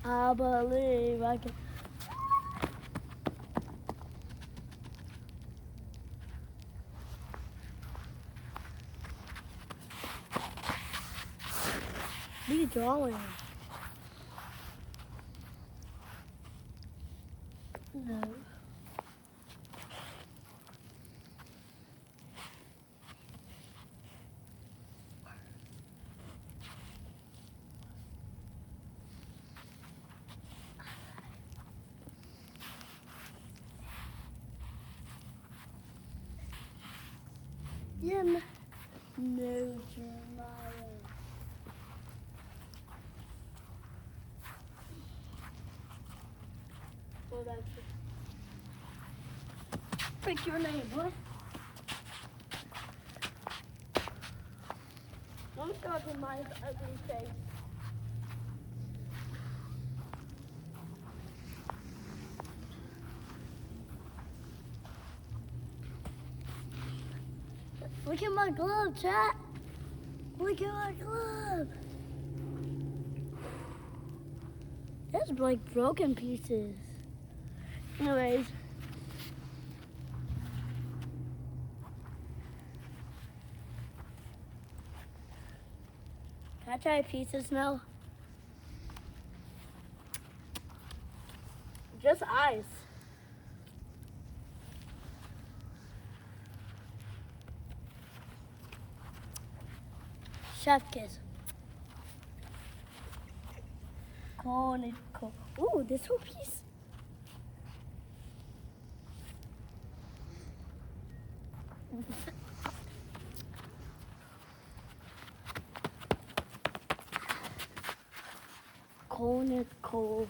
I believe I can. What are you drawing? No. Yeah, no, Jeremiah. Well, that's it. Pick your name, what? I'm talking my ugly face. Look at my glove, chat. Look at my glove. That's like broken pieces. Anyways. Can I try pieces now? Just eyes. Chef kiss. Conical. Ooh, this whole piece. Conical.